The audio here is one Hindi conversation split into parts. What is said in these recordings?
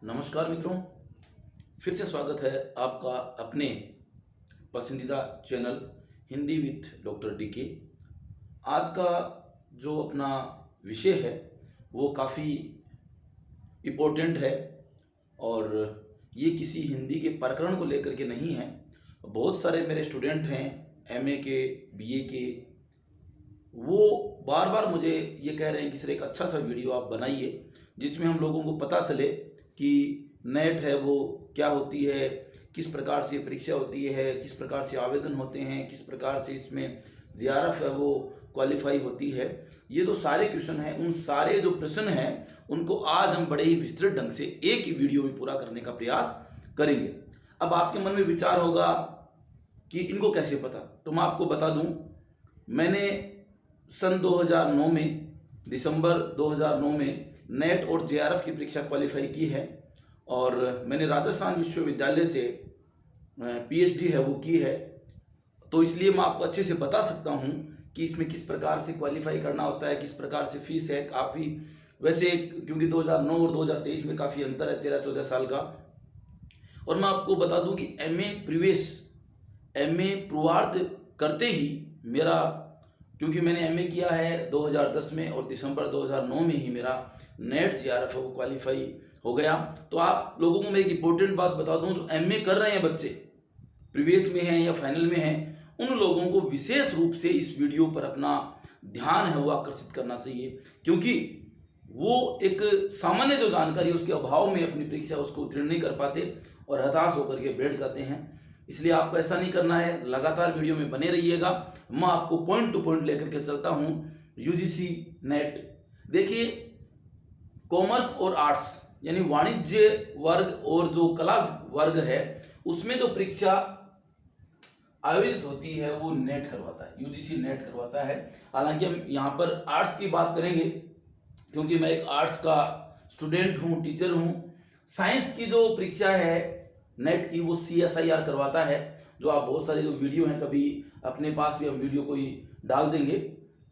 नमस्कार मित्रों, फिर से स्वागत है आपका अपने पसंदीदा channel Hindi with doctor D के। आज का जो अपना विषय है वो काफ़ी इम्पोर्टेंट है और ये किसी हिंदी के प्रकरण को लेकर के नहीं है। बहुत सारे मेरे स्टूडेंट हैं एमए के, बीए के, वो बार बार मुझे ये कह रहे हैं कि सर एक अच्छा सा वीडियो आप बनाइए जिसमें हम लोगों को पता चले कि नेट है वो क्या होती है, किस प्रकार से परीक्षा होती है, किस प्रकार से आवेदन होते हैं, किस प्रकार से इसमें जीआरएफ है वो क्वालिफाई होती है। ये जो सारे क्वेश्चन हैं, उन सारे जो प्रश्न हैं उनको आज हम बड़े ही विस्तृत ढंग से एक ही वीडियो में पूरा करने का प्रयास करेंगे। अब आपके मन में विचार होगा कि इनको कैसे पता, तो मैं आपको बता दूं, मैंने सन 2009 में, दिसंबर 2009 में नेट और जेआरएफ की परीक्षा क्वालिफाई की है और मैंने राजस्थान विश्वविद्यालय से पीएचडी है वो की है। तो इसलिए मैं आपको अच्छे से बता सकता हूँ कि इसमें किस प्रकार से क्वालिफाई करना होता है, किस प्रकार से फीस है। काफ़ी वैसे क्योंकि 2009 और 2023 में काफ़ी अंतर है, 13-14 साल का। और मैं आपको बता दूं कि एमए पूर्वार्ध करते ही मेरा, क्योंकि मैंने एमए किया है 2010 में और दिसंबर 2009 में ही मेरा नेट जेआरएफ वो क्वालिफाई हो गया। तो आप लोगों को मैं एक इम्पोर्टेंट बात बता दूं, जो एमए कर रहे हैं बच्चे, प्रीवियस में हैं या फाइनल में हैं, उन लोगों को विशेष रूप से इस वीडियो पर अपना ध्यान है वो आकर्षित करना चाहिए, क्योंकि वो एक सामान्य जो जानकारी उसके अभाव में अपनी परीक्षा उसको उत्तीर्ण नहीं कर पाते और हताश होकर के बैठ जाते हैं। इसलिए आपको ऐसा नहीं करना है, लगातार वीडियो में बने रहिएगा। मैं आपको पॉइंट टू पॉइंट लेकर के चलता हूँ। यूजीसी नेट देखिए, कॉमर्स और आर्ट्स यानी वाणिज्य वर्ग और जो कला वर्ग है उसमें जो परीक्षा आयोजित होती है वो नेट करवाता है, यूजीसी नेट करवाता है। हालांकि हम यहाँ पर आर्ट्स की बात करेंगे क्योंकि मैं एक आर्ट्स का स्टूडेंट हूँ, टीचर हूँ। साइंस की जो परीक्षा है नेट की वो CSIR करवाता है, जो आप बहुत सारे जो वीडियो हैं, कभी अपने पास भी हम वीडियो कोई डाल देंगे।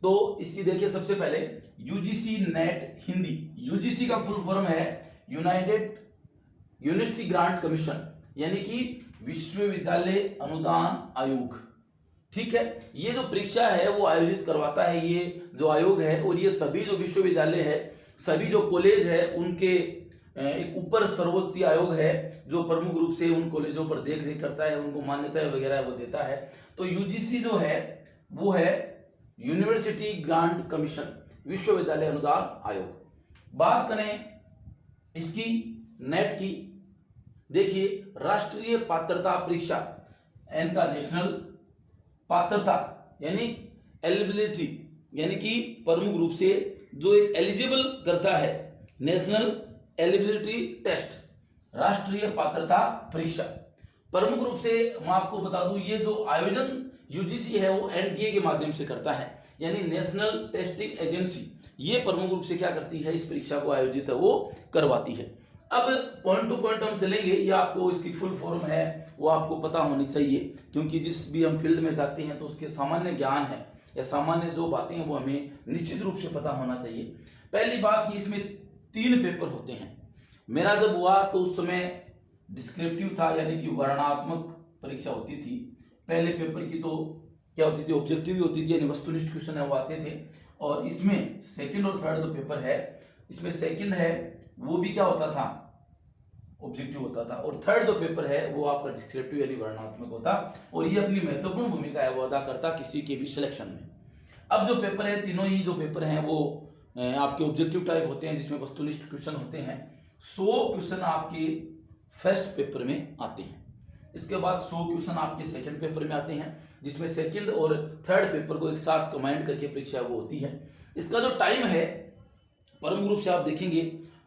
तो इसी देखिए, सबसे पहले यूजीसी नेट हिंदी, यूजीसी का फुल फॉर्म है यूनाइटेड यूनिवर्सिटी ग्रांट कमीशन, यानी कि विश्वविद्यालय अनुदान आयोग। ठीक है, ये जो परीक्षा है वो आयोजित करवाता है ये जो आयोग है, और ये सभी जो विश्वविद्यालय है, सभी जो कॉलेज है, उनके एक ऊपर सर्वोच्च आयोग है जो प्रमुख रूप से उन कॉलेजों पर देख रेख करता है, उनको मान्यता वगैरह वो देता है। तो यूजीसी जो है वो है यूनिवर्सिटी ग्रांट कमीशन, विश्वविद्यालय अनुदान आयोग। बात करें इसकी नेट की, देखिए राष्ट्रीय पात्रता परीक्षा, एन का नेशनल पात्रता यानी एलिजिबिलिटी, यानी कि प्रमुख रूप से जो एक एलिजिबल करता है, नेशनल एलिजिबिलिटी टेस्ट, राष्ट्रीय पात्रता परीक्षा। प्रमुख रूप से मैं आपको बता दूं, ये जो आयोजन यूजीसी है वो एनटीए के माध्यम से करता है, यानी नेशनल टेस्टिंग एजेंसी। ये प्रमुख रूप से क्या करती है, इस परीक्षा को आयोजित है वो करवाती है। अब पॉइंट टू पॉइंट हम चलेंगे, ये आपको इसकी फुल फॉर्म है वो आपको पता होनी चाहिए, क्योंकि जिस भी हम फील्ड में जाते हैं तो उसके सामान्य ज्ञान है या सामान्य जो बातें हैं वो हमें निश्चित रूप से पता होना चाहिए। पहली बात, कि इसमें 3 पेपर होते हैं। मेरा जब हुआ तो उस समय डिस्क्रिप्टिव था, यानी कि वर्णनात्मक परीक्षा होती थी। पहले पेपर की तो क्या होती थी, ऑब्जेक्टिव होती थी, यानी वस्तुनिष्ठ क्वेश्चन है वो आते थे। और इसमें सेकंड और थर्ड जो पेपर है, इसमें सेकंड है वो भी क्या होता था, ऑब्जेक्टिव होता था, और थर्ड जो पेपर है वो आपका डिस्क्रिप्टिव यानी वर्णनात्मक होता, और ये अपनी महत्वपूर्ण भूमिका है वो अदा करता किसी के भी सिलेक्शन में। अब जो पेपर है, तीनों ही जो पेपर हैं वो आपके ऑब्जेक्टिव टाइप होते हैं, जिसमें वस्तुनिष्ठ क्वेश्चन होते हैं। 100 क्वेश्चन आपके फर्स्ट पेपर में आते हैं। इसके बाद 100 क्वेश्चन आपके सेकंड पेपर में आते हैं, जिसमें सेकंड और थर्ड पेपर को एक साथ कंबाइन करके परीक्षा वो होती है। इसका जो टाइम है प्रमुख रूप से आप देखेंगे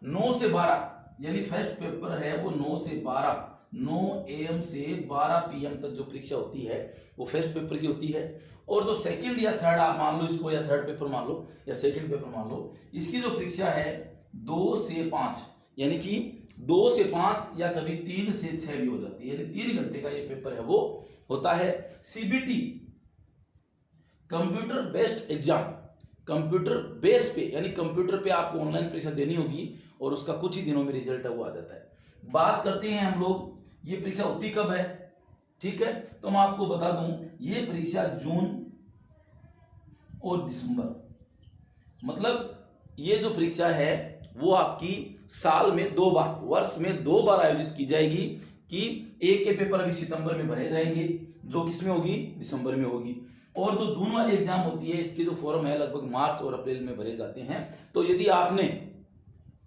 9 से 12, यानी फर्स्ट पेपर है वो 9 से 12, 9 AM से 12 PM तक जो परीक्षा होती है वो फर्स्ट पेपर की होती है। और जो सेकंड या थर्ड आप मान लो इसको, या थर्ड पेपर मान लो या सेकंड पेपर मान लो, इसकी जो परीक्षा है 2 से 5, यानी कि 2 से 5 या कभी 3 से 6 भी हो जाती है, यानी 3 घंटे का ये पेपर है वो होता है। CBT computer based exam, computer base पे, यानी कंप्यूटर पे आपको ऑनलाइन परीक्षा देनी होगी और उसका कुछ ही दिनों में रिजल्ट है वो आ जाता है। बात करते हैं हम लोग ये परीक्षा होती कब है, ठीक है, तो मैं आपको बता दूं ये परीक्षा जून और दिसंबर, मतलब ये जो परीक्षा है वो आपकी साल में 2 बार, वर्ष में 2 बार आयोजित की जाएगी। कि एक के पेपर अभी सितंबर में भरे जाएंगे, जो किसमें होगी, दिसंबर में होगी, और जो जून वाली एग्जाम होती है इसके जो फॉर्म है लगभग मार्च और अप्रैल में भरे जाते हैं। तो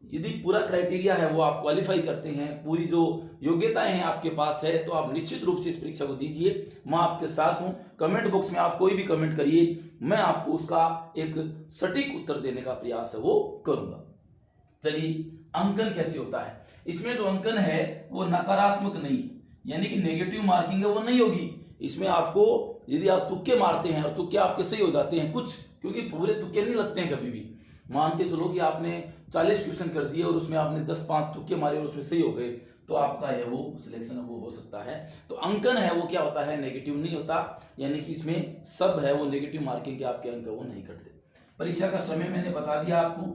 यदि पूरा क्राइटेरिया है वो आप क्वालिफाई करते हैं, पूरी जो योग्यताएं हैं आपके पास है, तो आप निश्चित रूप से इस परीक्षा को दीजिए। मैं आपके साथ हूं। कमेंट बॉक्स में आप कोई भी कमेंट करिए, मैं आपको उसका एक सटीक उत्तर देने का प्रयास है वो करूंगा। चलिए, अंकन कैसे होता है। इसमें जो अंकन है वो नकारात्मक नहीं, यानी कि नेगेटिव मार्किंग है वो नहीं होगी। इसमें आपको यदि आप तुक्के मारते हैं और तुक्के आपके सही हो जाते हैं कुछ, क्योंकि पूरे तुक्के नहीं लगते हैं कभी भी, मान के चलो कि आपने 40 क्वेश्चन कर दिए और उसमें आपने 10-5 तुक्के मारे और उसमें सही हो गए, तो आपका है वो सिलेक्शन वो हो सकता है। तो अंकन है वो क्या होता है, नेगेटिव नहीं होता, यानी कि इसमें सब है वो नेगेटिव मार्किंग के आपके अंक वो नहीं कटते। परीक्षा का समय मैंने बता दिया आपको,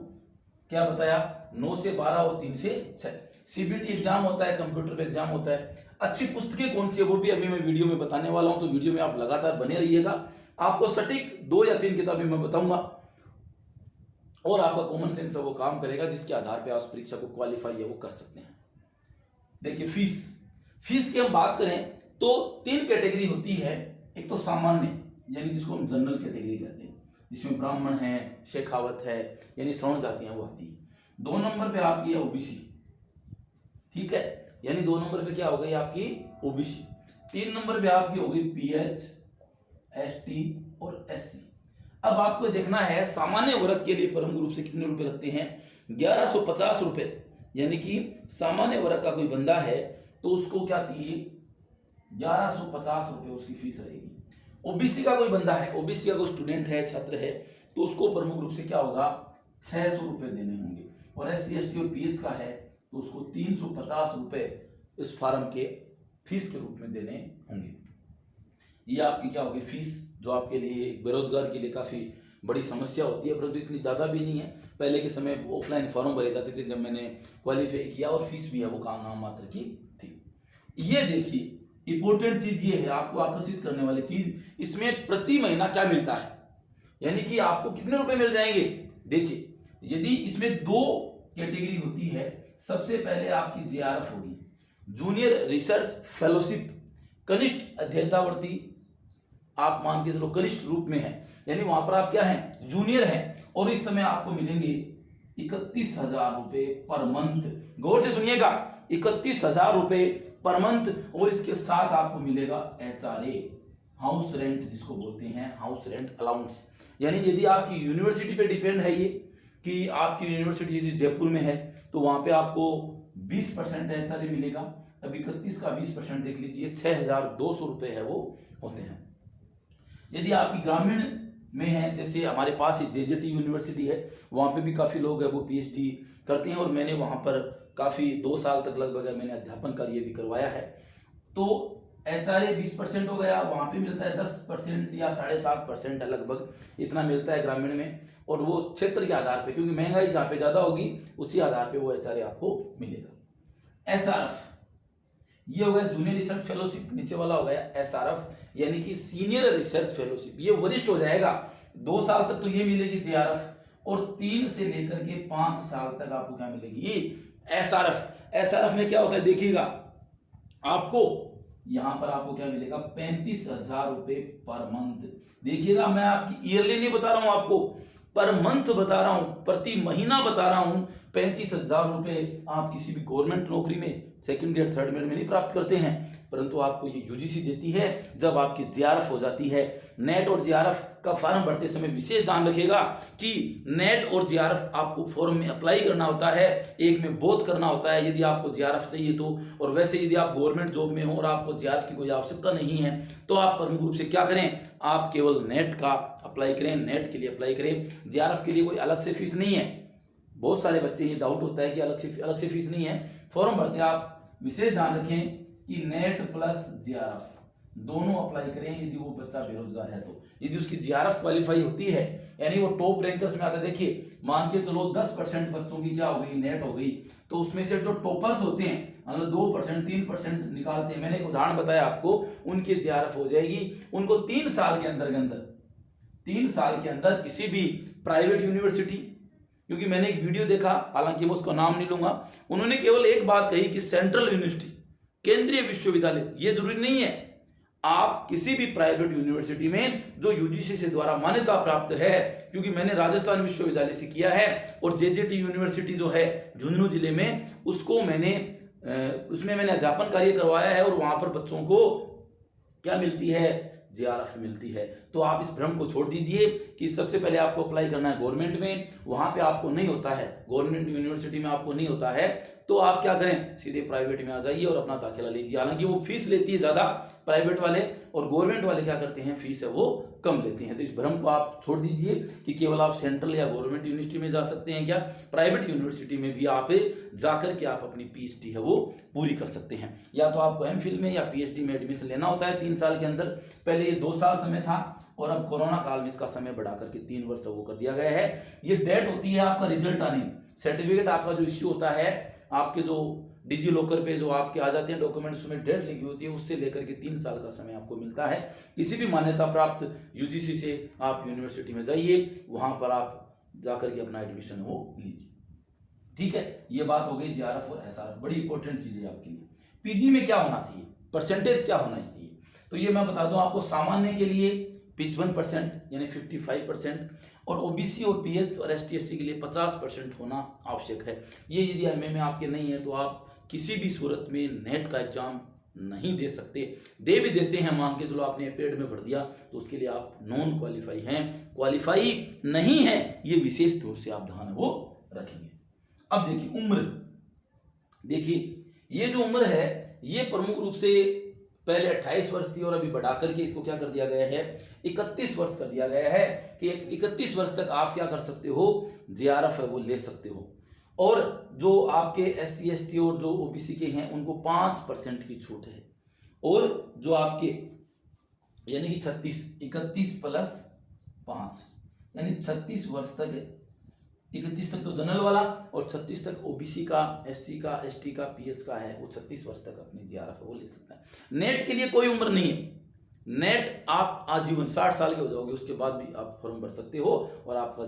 क्या बताया, 9 से 12 और 3 से 6। सीबीटी एग्जाम होता है, कंप्यूटर पे एग्जाम होता है। अच्छी पुस्तकें कौन सी है वो भी अभी मैं वीडियो में बताने वाला हूं, तो वीडियो में आप लगातार बने रहिएगा। आपको सटीक 2 या 3 किताबें मैं बताऊंगा और आपका कॉमन सेंस है वो काम करेगा, जिसके आधार पे आप परीक्षा को क्वालिफाई है वो कर सकते हैं। देखिए, फीस की हम बात करें तो 3 कैटेगरी होती है। एक तो सामान्य, यानी जिसको हम जनरल कैटेगरी कहते हैं, जिसमें ब्राह्मण है, शेखावत है, यानी सवर्ण जातियां वो आती है। 2 नंबर पे आपकी है ओबीसी, ठीक है, यानी 2 नंबर पे क्या हो गई आपकी ओबीसी। 3 नंबर पे आपकी होगी पीएच, एसटी और एससी। अब आपको देखना है सामान्य वर्ग के लिए परम ग्रुप से कितने रुपए लगते हैं, 1150 रुपए, यानी कि सामान्य वर्ग का कोई बंदा है तो उसको क्या चाहिए, 1150 रुपए उसकी फीस रहेगी। ओबीसी का कोई बंदा है, ओबीसी का कोई स्टूडेंट है, छात्र है, तो उसको प्रमुख रूप से क्या होगा, 600 रुपए देने होंगे। और एससी एसटी और पीएच का है तो उसको 350 रुपए इस फॉर्म के फीस के रूप में देने होंगे। ये आपकी क्या होगी फीस, जो आपके लिए बेरोजगार के लिए काफी बड़ी समस्या होती है, परंतु इतनी ज्यादा भी नहीं है। पहले के समय ऑफलाइन फॉर्म भरे जाते थे जब मैंने क्वालिफाई किया, और फीस भी है वो काम नाम मात्र की थी। ये देखिए इंपॉर्टेंट चीज ये है, आपको आकर्षित करने वाली चीज, इसमें प्रति महीना क्या मिलता है, यानी कि आपको कितने रुपए मिल जाएंगे। देखिए, यदि इसमें 2 कैटेगरी होती है, सबसे पहले आपकी जेआरएफ होगी, जूनियर रिसर्च फेलोशिप, कनिष्ठ अध्येतावर्ती, आप मान के चलो कनिष्ठ रूप में है, यानी वहां पर आप क्या हैं, जूनियर हैं, और इस समय आपको मिलेंगे 31,000 रुपए पर मंथ। गौर से सुनिएगा, 31,000 रुपए पर मंथ, और इसके साथ आपको मिलेगा एचआरए, हाउस रेंट जिसको बोलते हैं, हाउस रेंट अलाउंस। यानी यदि आपकी यूनिवर्सिटी पे डिपेंड है ये, कि आपकी यूनिवर्सिटी जैसे जयपुर में है तो वहां पे आपको 20% एचआरए मिलेगा। अब 31 का 20% देख लीजिए, 6,200 रुपए है वो होते हैं। यदि आपकी ग्रामीण में है, जैसे हमारे पास जेजेटी यूनिवर्सिटी है, वहाँ पे भी काफ़ी लोग है वो पीएचडी करते हैं, और मैंने वहाँ पर काफ़ी 2 साल तक लगभग मैंने अध्यापन कार्य भी करवाया है। तो एचआरए 20% हो गया, वहाँ पे मिलता है 10% या 7.5% है, लगभग इतना मिलता है ग्रामीण में, और वो क्षेत्र के आधार पे, क्योंकि महंगाई जहाँ पे ज़्यादा होगी उसी आधार पे वो एचआरए आपको मिलेगा। एसआरएफ, ये हो गया जूनियर रिसर्च फेलोशिप, नीचे वाला हो गया एसआरएफ, यानी कि सीनियर रिसर्च फेलोशिप, ये वरिष्ठ हो जाएगा। 2 साल तक तो ये मिलेगी जेआरएफ, और 3 से लेकर के 5 साल तक आपको क्या मिलेगी, ये एसआरएफ। एसआरएफ में क्या होता है देखिएगा, आपको यहां पर आपको क्या मिलेगा, 35,000 रुपए पर मंथ। देखिएगा, मैं आपकी ईयरली नहीं बता रहा हूं, आपको पर मंथ बता रहा हूं, प्रति महीना बता रहा हूं। 35,000 रुपए आप किसी भी गवर्नमेंट नौकरी में सेकंड ग्रेड थर्ड ग्रेड में नहीं प्राप्त करते हैं, परंतु आपको ये यूजीसी देती है जब आपकी जेआरएफ हो जाती है। नेट और जेआरएफ का फॉर्म भरते समय विशेष ध्यान रखिएगा कि नेट और जेआरएफ आपको फॉर्म में अप्लाई करना होता है, एक में बोथ करना होता है यदि आपको जेआरएफ चाहिए तो। और वैसे यदि आप गवर्नमेंट जॉब में हो और आपको जेआरएफ की कोई आवश्यकता नहीं है, तो आप प्रमुख रूप से क्या करें, आप केवल नेट का अप्लाई करें, नेट के लिए अप्लाई करें। जेआरएफ के लिए कोई अलग से फीस नहीं है। बहुत सारे बच्चे ये डाउट होता है कि अलग से फीस नहीं है। फॉर्म भरते आप विशेष ध्यान रखें कि नेट प्लस जेआरएफ, दोनों अप्लाई करें यदि वो बच्चा बेरोजगार है तो। यदि उसकी जीआरएफ क्वालिफाई होती है यानी वो टॉप रैंकर्स में आता है, देखिए मान के चलो 10% बच्चों की क्या हो गई, नेट हो गई, तो उसमें से जो टॉपर्स होते हैं मतलब 2% 3% निकालते हैं, मैंने एक उदाहरण बताया आपको, उनकी जीआरएफ हो जाएगी। उनको 3 साल के अंदर किसी भी प्राइवेट यूनिवर्सिटी, क्योंकि मैंने एक वीडियो देखा, हालांकि मैं उसका नाम नहीं लूंगा, उन्होंने केवल एक बात कही कि सेंट्रल यूनिवर्सिटी, केंद्रीय विश्वविद्यालय, ये जरूरी नहीं है, आप किसी भी प्राइवेट यूनिवर्सिटी में जो यूजीसी से द्वारा मान्यता प्राप्त है, क्योंकि मैंने राजस्थान विश्वविद्यालय से किया है और जेजेटी यूनिवर्सिटी जो है झुंझुनू जिले में, उसको उसमें मैंने अध्यापन कार्य करवाया है और वहां पर बच्चों को क्या मिलती है, जीआरएफ मिलती है। तो आप इस भ्रम को छोड़ दीजिए कि सबसे पहले आपको अप्लाई करना है गवर्नमेंट में, वहां पे आपको नहीं होता है, गवर्नमेंट यूनिवर्सिटी में आपको नहीं होता है, तो आप क्या करें, सीधे प्राइवेट में आ जाइए और अपना दाखिला लीजिए। हालांकि वो फीस लेती है ज्यादा प्राइवेट वाले, और गवर्नमेंट वाले क्या करते हैं, फीस है वो कम लेते हैं। तो इस भ्रम को आप छोड़ दीजिए कि केवल आप सेंट्रल या गवर्नमेंट यूनिवर्सिटी में जा सकते हैं, क्या प्राइवेट यूनिवर्सिटी में भी आप जाकर के आप अपनी पीएचडी है वो पूरी कर सकते हैं। या तो आपको एमफिल में या पीएचडी में एडमिशन लेना होता है 3 साल के अंदर, पहले ये 2 साल समय था और अब कोरोना काल में इसका समय बढ़ा करके 3 वर्ष वो कर दिया गया है। ये डेट होती है आपका रिजल्ट आने, सर्टिफिकेट आपका जो इश्यू होता है, आपके जो डिजी लॉकर पे जो आपके आ जाते हैं डॉक्यूमेंट्स, उसमें डेट लिखी होती है, उससे लेकर के 3 साल का समय आपको मिलता है। किसी भी मान्यता प्राप्त यूजीसी से आप यूनिवर्सिटी में जाइए, वहां पर आप जाकर के अपना एडमिशन हो लीजिए। ठीक है, ये बात हो गई जीआरएफ और एसआरएफ, बड़ी इंपॉर्टेंट चीज है आपके लिए। पीजी में क्या होना चाहिए, परसेंटेज क्या होना चाहिए, तो ये मैं बता दूं आपको, सामान्य के लिए 55% यानी 55%, और ओबीसी और पीएच और एसटी/एससी के लिए 50% होना आवश्यक है। ये यदि एमए में आपके नहीं है तो आप किसी भी सूरत में नेट का एग्जाम नहीं दे सकते, दे भी देते हैं, मान के चलो आपने पेड में भर दिया तो उसके लिए आप नॉन क्वालिफाई हैं, क्वालिफाई नहीं है, ये विशेष तौर से आप ध्यान वो रखेंगे। अब देखिए उम्र, देखिए ये जो उम्र है ये प्रमुख रूप से पहले 28 वर्ष थी और अभी बढ़ा करके इसको क्या कर दिया गया है, 31 वर्ष कर दिया गया है कि 31 वर्ष तक आप क्या कर सकते हो, जीआरएफ है वो ले सकते हो। और जो आपके एससी एसटी और जो ओबीसी के हैं उनको 5% की छूट है, और जो आपके यानी कि 31 प्लस 5 यानी 36 वर्ष तक, 31 तक तो जनरल वाला और 36 तक ओबीसी का, एससी का, एसटी का, पीएच का है, वो 36 वर्ष तक अपनी जीआरएफ वो ले सकता है। नेट के लिए कोई उम्र नहीं है, नेट आप आजीवन 60 साल के हो जाओगे उसके बाद भी आप फॉर्म भर सकते हो और आपका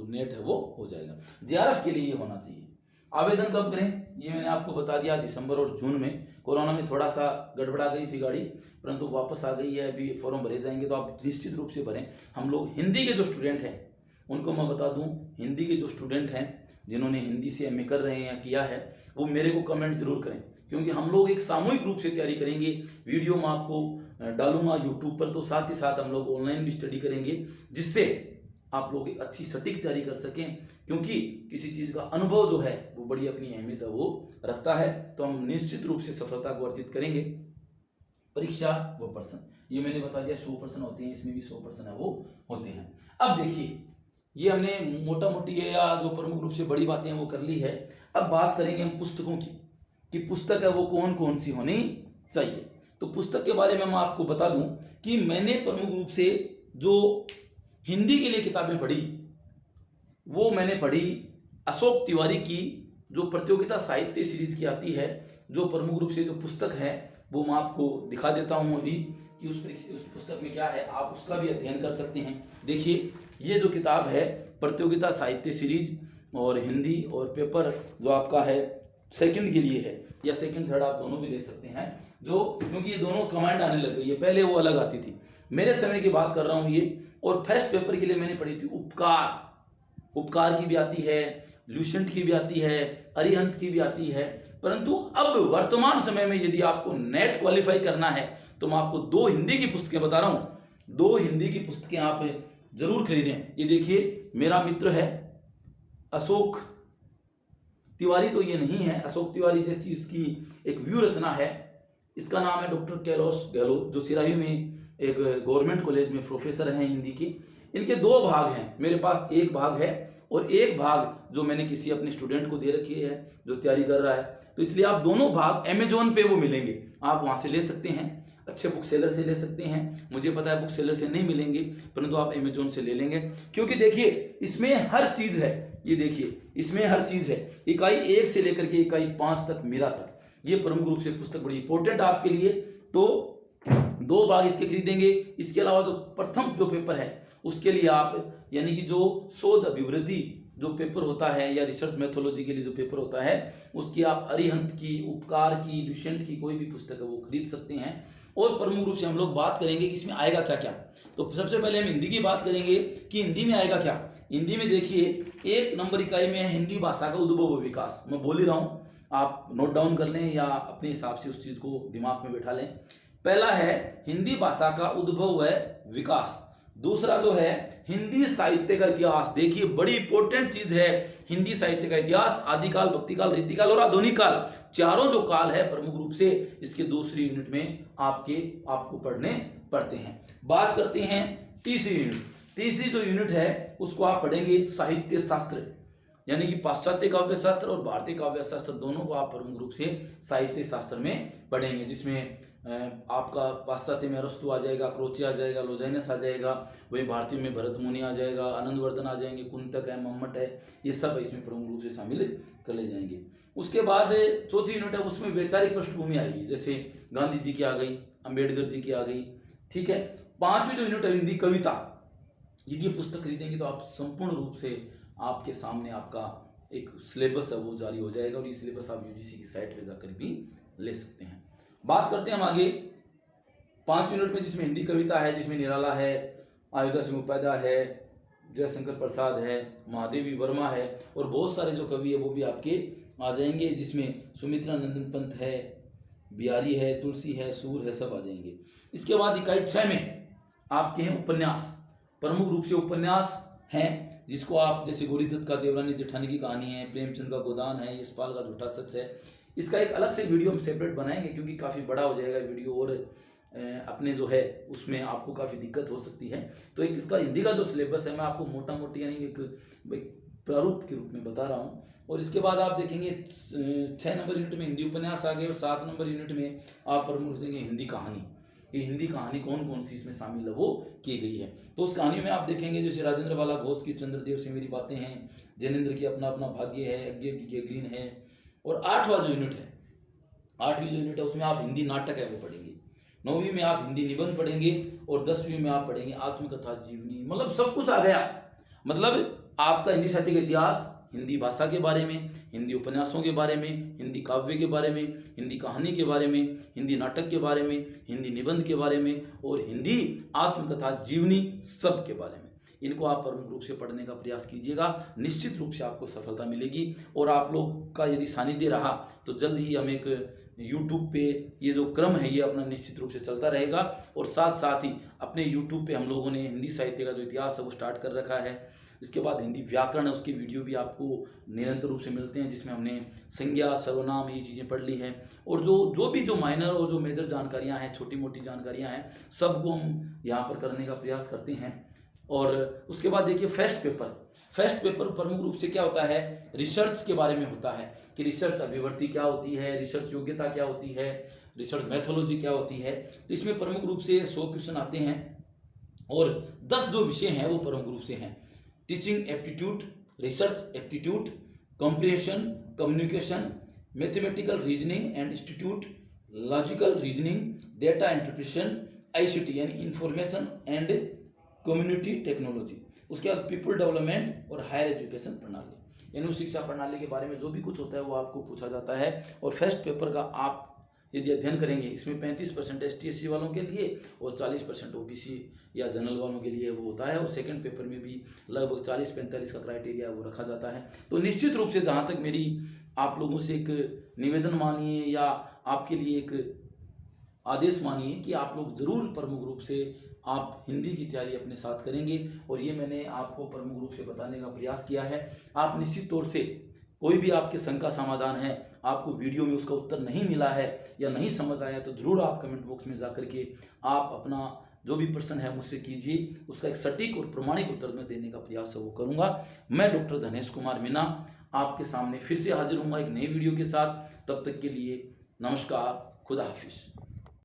नेट है वो हो जाएगा। जीआरएफ के लिए ये होना चाहिए। आवेदन कब करें, ये मैंने आपको बता दिया, दिसंबर और जून में। कोरोना में थोड़ा सा गड़बड़ा गई थी गाड़ी, परंतु वापस आ गई है, अभी फॉर्म भरे जाएंगे, तो आप निश्चित रूप से भरें। हम लोग हिंदी के जो स्टूडेंट हैं उनको मैं बता दूं, हिंदी के जो स्टूडेंट हैं जिन्होंने हिंदी से एमए कर रहे हैं या किया है, वो मेरे को कमेंट जरूर करें, क्योंकि हम लोग एक सामूहिक रूप से तैयारी करेंगे। वीडियो मैं आपको डालूंगा यूट्यूब पर, तो साथ ही साथ हम लोग ऑनलाइन भी स्टडी करेंगे, जिससे आप लोग एक अच्छी सटीक तैयारी कर सकें, क्योंकि किसी चीज़ का अनुभव जो है वो बड़ी अपनी अहमियत है वो रखता है। तो हम निश्चित रूप से सफलता को अर्जित करेंगे। परीक्षा वो पर्सन, ये मैंने बता दिया 100% होते हैं, इसमें भी 100% है वो होते हैं। अब देखिए ये हमने मोटा मोटी या जो प्रमुख रूप से बड़ी बातें वो कर ली है। अब बात करेंगे हम पुस्तकों की, कि पुस्तक है वो कौन कौन सी होनी चाहिए। तो पुस्तक के बारे में मैं आपको बता दूं कि मैंने प्रमुख रूप से जो हिंदी के लिए किताबें पढ़ी, वो मैंने पढ़ी अशोक तिवारी की जो प्रतियोगिता साहित्य सीरीज की आती है, जो प्रमुख रूप से जो पुस्तक है वो मैं आपको दिखा देता हूं अभी कि उस पुस्तक में क्या है, आप उसका भी अध्ययन कर सकते हैं। देखिए ये जो किताब है प्रतियोगिता साहित्य सीरीज, और हिंदी और पेपर जो आपका है सेकंड के लिए है, या सेकंड थर्ड आप दोनों भी ले सकते हैं, जो क्योंकि ये दोनों कमांड आने लग गई है, पहले वो अलग आती थी, मेरे समय की बात कर रहा हूँ ये। और फर्स्ट पेपर के लिए मैंने पढ़ी थी उपकार की भी आती है, ल्यूसेंट की भी आती है, अरिहंत की भी आती है। परंतु अब वर्तमान समय में यदि आपको नेट क्वालिफाई करना है तो मैं आपको 2 हिंदी की पुस्तकें बता रहा हूं। 2 हिंदी की पुस्तकें आप जरूर खरीदें। ये देखिए मेरा मित्र है अशोक तिवारी, तो ये नहीं है, अशोक तिवारी जैसी इसकी एक व्यू रचना है। इसका नाम है डॉक्टर कैलाश गहलोत, जो सिराही में एक गवर्नमेंट कॉलेज में प्रोफेसर हैं हिंदी के। इनके 2 भाग हैं, मेरे पास 1 भाग है और 1 भाग जो मैंने किसी अपने स्टूडेंट को दे रखी है जो तैयारी कर रहा है, तो इसलिए आप दोनों भाग अमेजोन पे वो मिलेंगे, आप वहां से ले सकते हैं। अच्छे बुक सेलर से ले सकते हैं। मुझे पता है बुक सेलर से नहीं मिलेंगे, परंतु आप अमेजोन से ले लेंगे, क्योंकि देखिए इसमें हर चीज़ है। ये देखिए इसमें हर चीज़ है, इकाई 1 से लेकर के इकाई 5 तक, मेरा तक। ये प्रमुख रूप से पुस्तक बड़ी इंपॉर्टेंट आपके लिए। तो 2 भाग इसके खरीदेंगे। इसके अलावा जो प्रथम जो पेपर है उसके लिए आप, यानी कि जो शोध अभिवृद्धि जो पेपर होता है या रिसर्च मैथोलॉजी के लिए जो पेपर होता है, उसकी आप अरिहंत की, उपकार की, ल्यूसेंट की कोई भी पुस्तक है वो खरीद सकते हैं। और प्रमुख रूप से हम लोग बात करेंगे कि इसमें आएगा क्या क्या। तो सबसे पहले हम हिंदी की बात करेंगे कि हिंदी में आएगा क्या। हिंदी में देखिए 1 नंबर इकाई में है हिंदी भाषा का उद्भव व विकास। मैं बोल ही रहा हूँ, आप नोट डाउन कर लें या अपने हिसाब से उस चीज़ को दिमाग में बैठा लें। पहला है हिंदी भाषा का उद्भव व विकास। दूसरा जो है हिंदी साहित्य का इतिहास। देखिए बड़ी इंपॉर्टेंट चीज है हिंदी साहित्य का इतिहास। आदिकाल, भक्तिकाल, रीतिकाल और आधुनिक काल, चारों जो काल है प्रमुख रूप से इसके दूसरी यूनिट में आपको पढ़ने पड़ते हैं। बात करते हैं तीसरी यूनिट। तीसरी जो यूनिट है उसको आप पढ़ेंगे साहित्य शास्त्र, यानी कि पाश्चात्य काव्य शास्त्र और भारतीय काव्य शास्त्र दोनों को आप प्रमुख रूप से साहित्य शास्त्र में पढ़ेंगे, जिसमें आपका पाश्चात्य में अरस्तु आ जाएगा, क्रोचे आ जाएगा, लोजाइनस आ जाएगा, वही भारतीय में भरत मुनि आ जाएगा, आनंदवर्धन आ जाएंगे, कुंतक है, मम्मट है, ये सब इसमें प्रमुख रूप से शामिल कर ले जाएंगे। उसके बाद चौथी यूनिट है, उसमें वैचारिक पृष्ठभूमि आएगी, जैसे गांधी जी की आ गई, अम्बेडकर जी की आ गई, ठीक है। पांचवी जो यूनिट है हिंदी कविता। ये पुस्तक खरीदेंगे तो आप संपूर्ण रूप से आपके सामने आपका एक सिलेबस है वो जारी हो जाएगा, और ये सिलेबस आप यूजीसी की साइट पे जाकर भी ले सकते हैं। बात करते हैं हम आगे 5 यूनिट में, जिसमें हिंदी कविता है, जिसमें निराला है, अयोध्या सिंह उपाध्याय है, जयशंकर प्रसाद है, महादेवी वर्मा है, और बहुत सारे जो कवि है वो भी आपके आ जाएंगे, जिसमें सुमित्रा नंदन पंत है, बिहारी है, तुलसी है, सूर है, सब आ जाएंगे। इसके बाद इकाई 6 में आपके हैं उपन्यास। प्रमुख रूप से उपन्यास हैं, जिसको आप, जैसे गोरीदत्त का देवरानी जेठानी की कहानी है, प्रेमचंद का गोदान है, यशपाल का झूठा सच है। इसका एक अलग से वीडियो हम सेपरेट बनाएंगे, क्योंकि काफ़ी बड़ा हो जाएगा वीडियो, और अपने जो है उसमें आपको काफ़ी दिक्कत हो सकती है। तो एक इसका हिंदी का जो सिलेबस है मैं आपको मोटा मोटी यानी एक प्रारूप के रूप में बता रहा हूँ। और इसके बाद आप देखेंगे 6 नंबर यूनिट में हिंदी उपन्यास आ गए, और 7 नंबर यूनिट में आप प्रमुख देंगे हिंदी कहानी। ये हिंदी कहानी कौन कौन सी इसमें शामिल है वो की गई है। तो उस कहानी में आप देखेंगे जैसे राजेंद्र बाला घोष की चंद्रदेव से मेरी बातें हैं, जैनेन्द्र की अपना अपना भाग्य है, यज्ञ की गैगलीन है। और 8वां जो यूनिट है, 8वीं जो यूनिट है उसमें आप हिंदी नाटक है वो पढ़ेंगे। 9वीं में आप हिंदी निबंध पढ़ेंगे, और 10वीं में आप पढ़ेंगे आत्मकथा जीवनी। मतलब सब कुछ आ गया। मतलब आपका हिंदी साहित्य का इतिहास, हिंदी भाषा के बारे में, हिंदी उपन्यासों के बारे में, हिंदी काव्य के बारे में, हिंदी कहानी के बारे में, हिंदी नाटक के बारे में, हिंदी निबंध के बारे में, और हिंदी आत्मकथा जीवनी सब के बारे में। इनको आप प्रमुख रूप से पढ़ने का प्रयास कीजिएगा, निश्चित रूप से आपको सफलता मिलेगी। और आप लोग का यदि सानिध्य रहा तो जल्द ही हम एक YouTube पे ये जो क्रम है ये अपना निश्चित रूप से चलता रहेगा। और साथ साथ ही अपने YouTube पे हम लोगों ने हिंदी साहित्य का जो इतिहास है वो स्टार्ट कर रखा है। इसके बाद हिंदी व्याकरण है, उसके वीडियो भी आपको निरंतर रूप से मिलते हैं, जिसमें हमने संज्ञा, सर्वनाम, ये चीज़ें पढ़ ली हैं। और जो भी माइनर और जो मेजर जानकारियां हैं, छोटी मोटी जानकारियां हैं, सबको हम यहाँ पर करने का प्रयास करते हैं। और उसके बाद देखिए फेस्ट पेपर प्रमुख रूप से क्या होता है, रिसर्च के बारे में होता है कि रिसर्च अभिवृत्ति क्या होती है, रिसर्च योग्यता क्या होती है, रिसर्च मैथोलॉजी क्या होती है। तो इसमें प्रमुख रूप से 100 क्वेश्चन आते हैं, और 10 जो विषय हैं वो प्रमुख रूप से हैं teaching aptitude, research aptitude, comprehension, communication, mathematical reasoning and institute, logical reasoning, data interpretation, ICT यानी इंफॉर्मेशन एंड कम्युनिटी टेक्नोलॉजी। उसके बाद पीपल डेवलपमेंट और हायर एजुकेशन प्रणाली, यानी शिक्षा प्रणाली के बारे में जो भी कुछ होता है वो आपको पूछा जाता है। और फर्स्ट पेपर का आप यदि अध्ययन करेंगे, इसमें 35% ST/SC वालों के लिए और 40% OBC या जनरल वालों के लिए वो होता है। और सेकंड पेपर में भी लगभग 40-45 का क्राइटेरिया वो रखा जाता है। तो निश्चित रूप से जहाँ तक मेरी आप लोगों से एक निवेदन मानिए या आपके लिए एक आदेश मानिए कि आप लोग जरूर प्रमुख रूप से आप हिंदी की तैयारी अपने साथ करेंगे। और ये मैंने आपको प्रमुख रूप से बताने का प्रयास किया है। आप निश्चित तौर से कोई भी आपके शंका समाधान है, आपको वीडियो में उसका उत्तर नहीं मिला है या नहीं समझ आया, तो ज़रूर आप कमेंट बॉक्स में जाकर के आप अपना जो भी प्रश्न है मुझसे कीजिए। उसका एक सटीक और प्रमाणिक उत्तर मैं देने का प्रयास है वो करूँगा। मैं डॉक्टर धनेश कुमार मीना आपके सामने फिर से हाजिर हूँगा एक नई वीडियो के साथ। तब तक के लिए नमस्कार, खुदा हाफिज।